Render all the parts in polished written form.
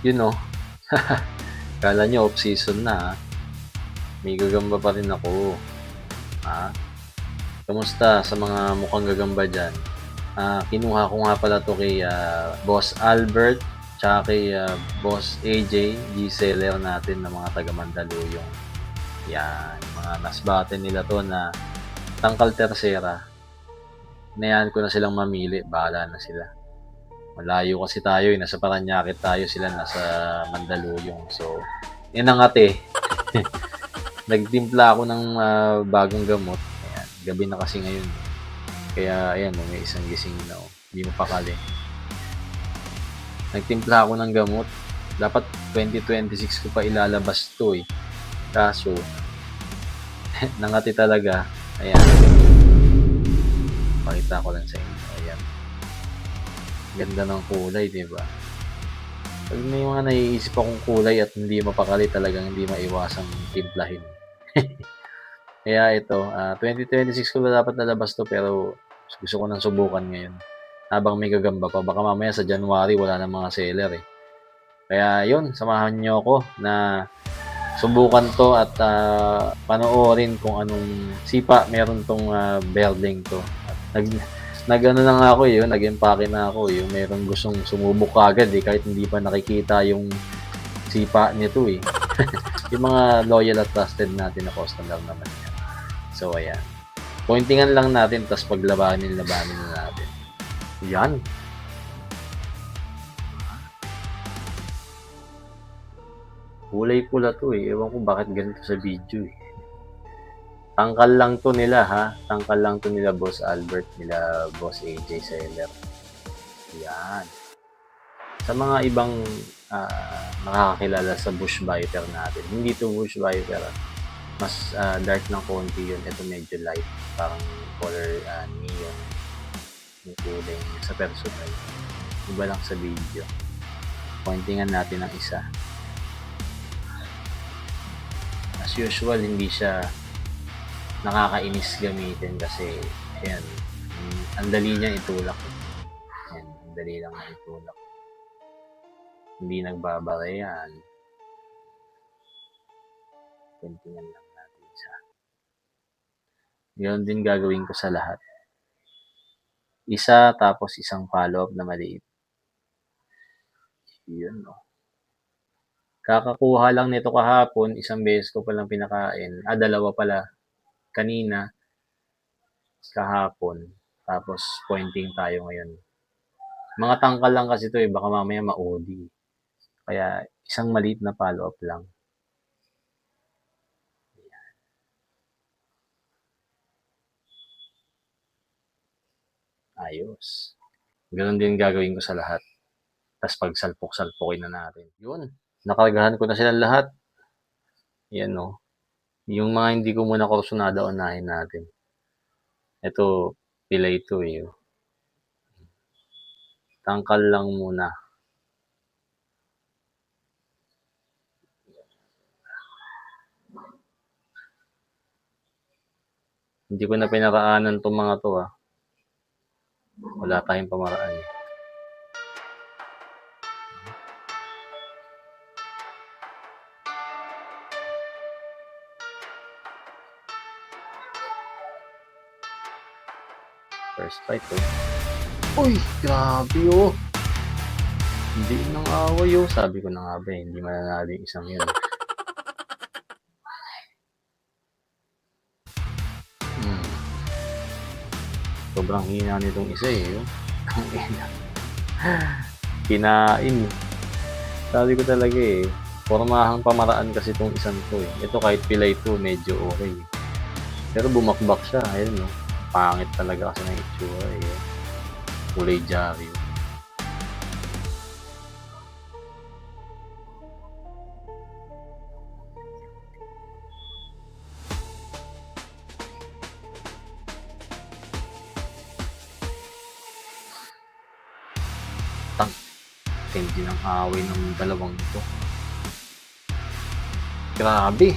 Yun oh. Kala nyo off season na ha. May gagamba pa rin ako. Ha? Kamusta sa mga mukhang gagamba dyan? Kinuha ko nga pala to kay Boss Albert tsaka kay Boss AJ, G-seller natin ng mga taga Mandaluyong. Yan, mga nasbate nila to na tangkal tercera. Hinayaan ko na silang mamili, bahala na sila. Malayo kasi tayo nasa Paranaque tayo, sila nasa Mandaluyong. So, yun ang ate. Nagtimpla ako ng bagong gamot. Ayan, gabi na kasi ngayon. Kaya ayan, may isang gising na hindi mo pakali. Nagtimpla ako ng gamot. Dapat 2026 ko pa ilalabas to eh. Kaso, nangati talaga. Ayan. Pakita ko lang sa inyo. Ayan. Ganda ng kulay, diba? Pag may mga naiisip akong kulay at hindi mapakali, talagang hindi maiwasang timplahin. Kaya ito, 2026 ko na dapat nalabas to, pero gusto ko nang subukan ngayon. Habang may gagamba pa, baka mamaya sa January wala na mga seller eh. Kaya yun, samahan nyo ako na subukan to at panoorin kung anong sipa meron tong building to. At nag-ano na nga ako yun, nag-empake na ako yung meron gustong sumubok agad eh, kahit hindi pa nakikita yung sipa nito eh. Yung mga loyal at trusted natin na customer naman yan. So ayan, pointingan lang natin, tapos paglabanin na natin. Yan. Kulay pula to eh, ewan ko bakit ganito sa video eh. Tangkal lang to nila ha, tangkal lang to nila Boss Albert, nila Boss AJ Seller. Yan. Sa mga ibang nakakakilala sa bush viper natin, hindi to bush viper, mas dark ng konti yun. Ito medyo light, parang color neon yung kulay sa personal. Iba lang sa video. Pointingan natin ang isa. As usual, hindi siya nakakainis gamitin kasi ayan, ang dali niya itulak. Ayan, ang dali lang na itulak. Hindi nagbabara yan. Pointingan lang natin siya. Yun din gagawin ko sa lahat. Isa, tapos isang follow-up na maliit. Yun, no. Kakakuha lang nito kahapon, isang beses ko palang pinakain. Dalawa pala. Kanina, kahapon. Tapos, pointing tayo ngayon. Mga tangkal lang kasi to eh, baka mamaya ma-OD. Kaya, isang maliit na follow-up lang. Ayos. Ganon din gagawin ko sa lahat. Tapos pag salpok-salpokin na natin. Yun. Nakargahan ko na silang lahat. Yan no. Yung mga hindi ko muna kursunada, unahin natin. Ito, pilay ito eh. Tangkal lang muna. Hindi ko na pinaraanan itong mga to ah. Wala tayong pamaraan eh. First fight oh. Uy, grabe oh. Hindi nang away oh. Sabi ko na nga ba eh, hindi mananalo yung isang yun. Sobrang hina nitong isa eh. Kinain. Sabi ko talaga eh, formahang pamaraan kasi itong isang to eh. Ito kahit pilay to, medyo okay. Pero bumakbak siya, ayun no. Pangit talaga kasi ng itsura eh. Kulay Jaryo. Tindi ng away ng dalawang ito. Grabe.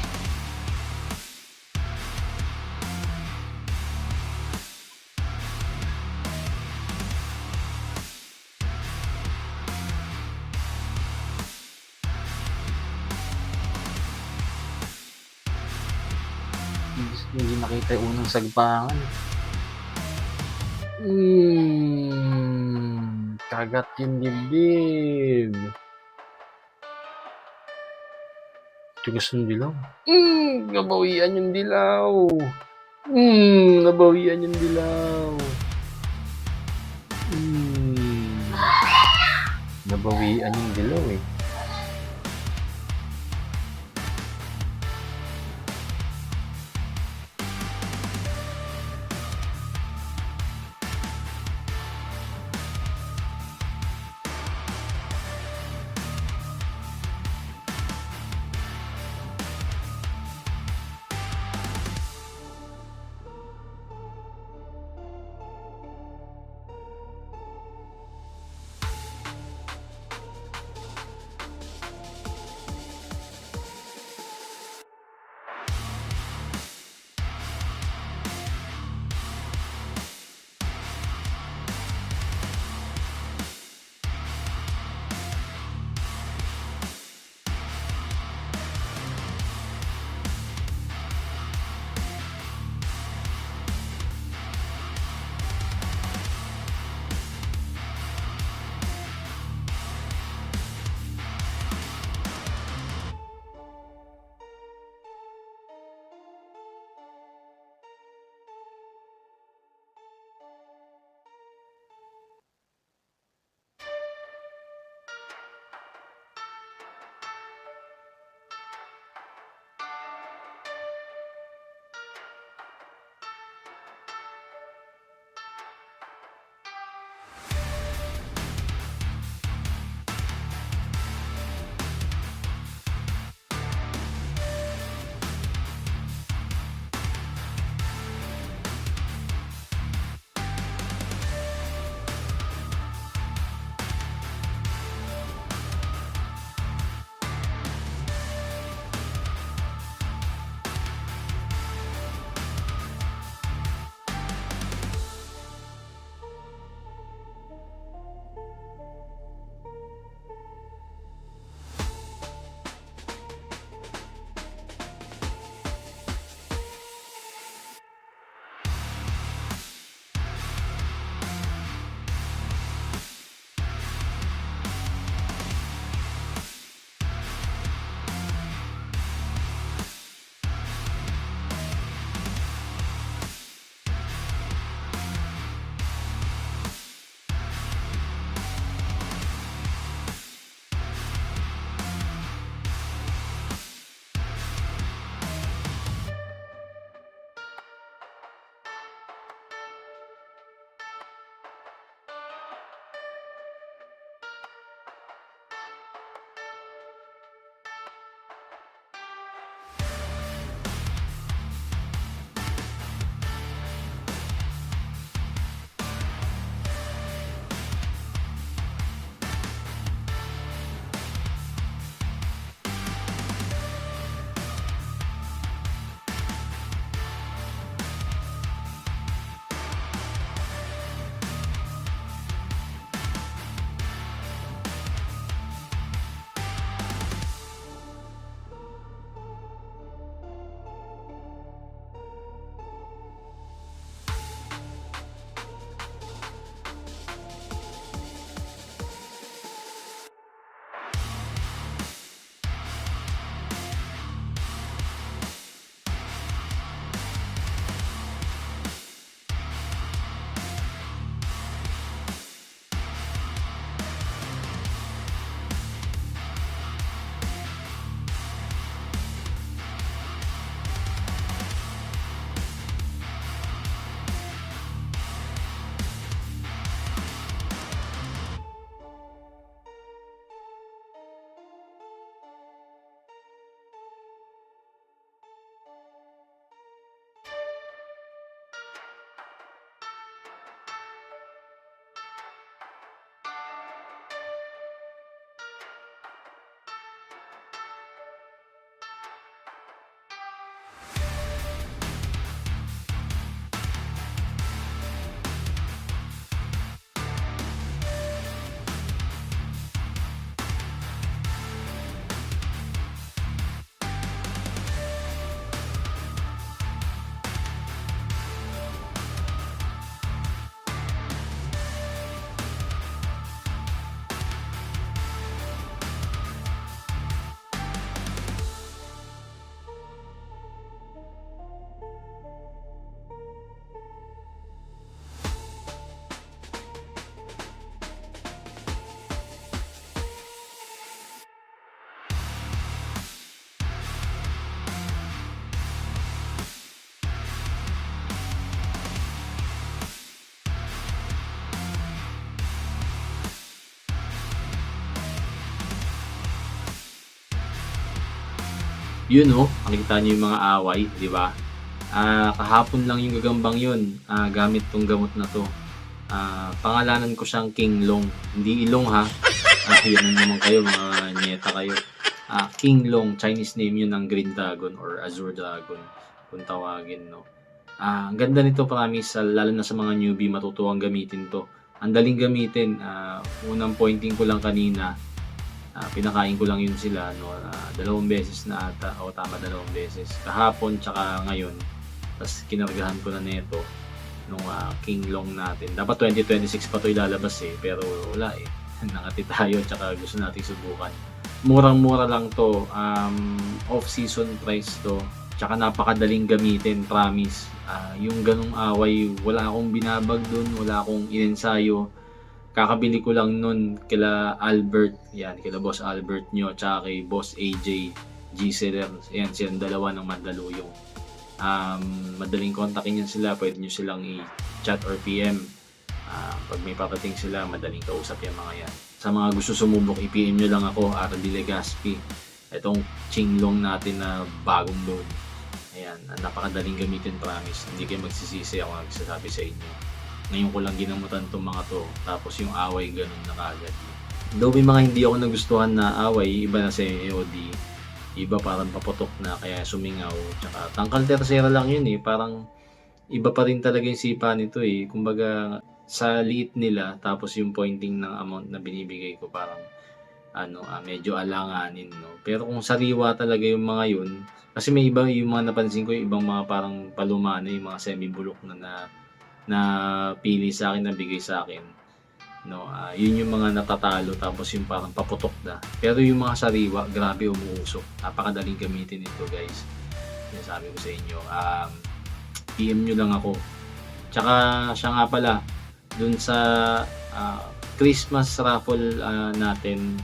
Hindi nakita yung unang sagpangan. Kagat yung dibdib. Tigas ng dilaw. Nabawian yung dilaw. Nabawian yung dilaw. Nabawian yung dilaw eh. Yun oh, nakikita niyo yung mga away, di ba? Kahapon lang yung gagambang yun, gamit tong gamot na to. Pangalanan ko siyang King Long, hindi Ilong ha. Yan naman kayo, mga nyeta kayo. King Long, Chinese name yun ng Green Dragon or Azure Dragon kung tawagin, no. Ang ganda nito, promise, lalo na sa mga newbie, matutuwang gamitin to. Ang daling gamitin. Unang pointing ko lang kanina, pinakain ko lang yun sila, no. 2 beses na ata, o tama, 2 beses. Kahapon tsaka ngayon. Tapos kinargahan ko na neto nung King Long natin. Dapat 2026 pa to ilalabas eh, pero wala eh. Nakati tayo, tsaka gusto nating subukan. Murang-mura lang to, off-season price to, tsaka napakadaling gamitin, promise. Yung ganong away, wala akong binabag dun, wala akong inensayo. Kakabili ko lang nun kila Albert, yan, kila Boss Albert nyo, tsaka kay Boss AJ G-Seller, yan, silang dalawa ng Mandaluyong. Madaling kontakin yan sila, pwede nyo silang i-chat or PM. Pag may papating sila, madaling kausap yung mga yan. Sa mga gusto sumubok, i-PM nyo lang ako, RD Legaspi. Itong Qinglong natin na bagong load. Ayan, napakadaling gamitin, promise. Hindi kayo magsisisi, ako nagsasabi sa inyo. Ngayon ko lang ginamutan itong mga to, tapos yung away ganun na kagad. Though may mga hindi ako nagustuhan na away, iba na sa AOD, iba parang paputok na kaya sumingaw, tsaka tangkal tercera lang yun eh, parang iba pa rin talaga yung sipa nito eh. Kumbaga sa liit nila, tapos yung pointing ng amount na binibigay ko parang medyo alanganin, no. Pero kung sariwa talaga yung mga yun, kasi may iba yung mga napansin ko, yung ibang mga parang palumano, yung mga semi-bulok na pili sa akin, na bigay sa akin, no. Yun yung mga natatalo, tapos yung parang paputok na. Pero yung mga sariwa, grabe umuusok. Napakadaling gamitin ito, guys. Yan sabi ko sa inyo. PM nyo lang ako. Tsaka siya nga pala, dun sa Christmas raffle natin,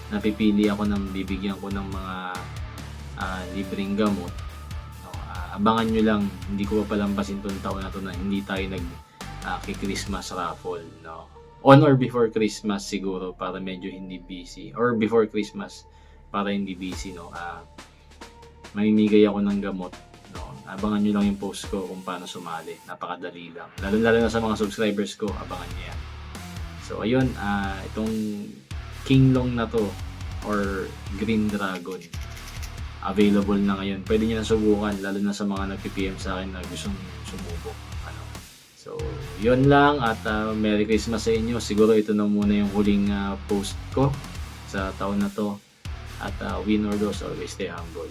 napipili ako ng bibigyan ko ng mga libreng gamot. Abangan nyo lang, hindi ko pa palampasin itong taon na to na hindi tayo Christmas raffle, no. On or before Christmas siguro, para medyo hindi busy, or before Christmas para hindi busy, no. Mamimigay ako ng gamot, no. Abangan nyo lang yung post ko kung paano sumali, napakadali lang, lalo na sa mga subscribers ko, abangan nyo yan. So ayun, itong King Long na to or Green Dragon, available na ngayon. Pwede nyo na subukan, lalo na sa mga nag-PM sa akin na gustong sumubok. So, yun lang, at Merry Christmas sa inyo. Siguro ito na muna yung huling post ko sa taon na to. At win or lose, always stay humble.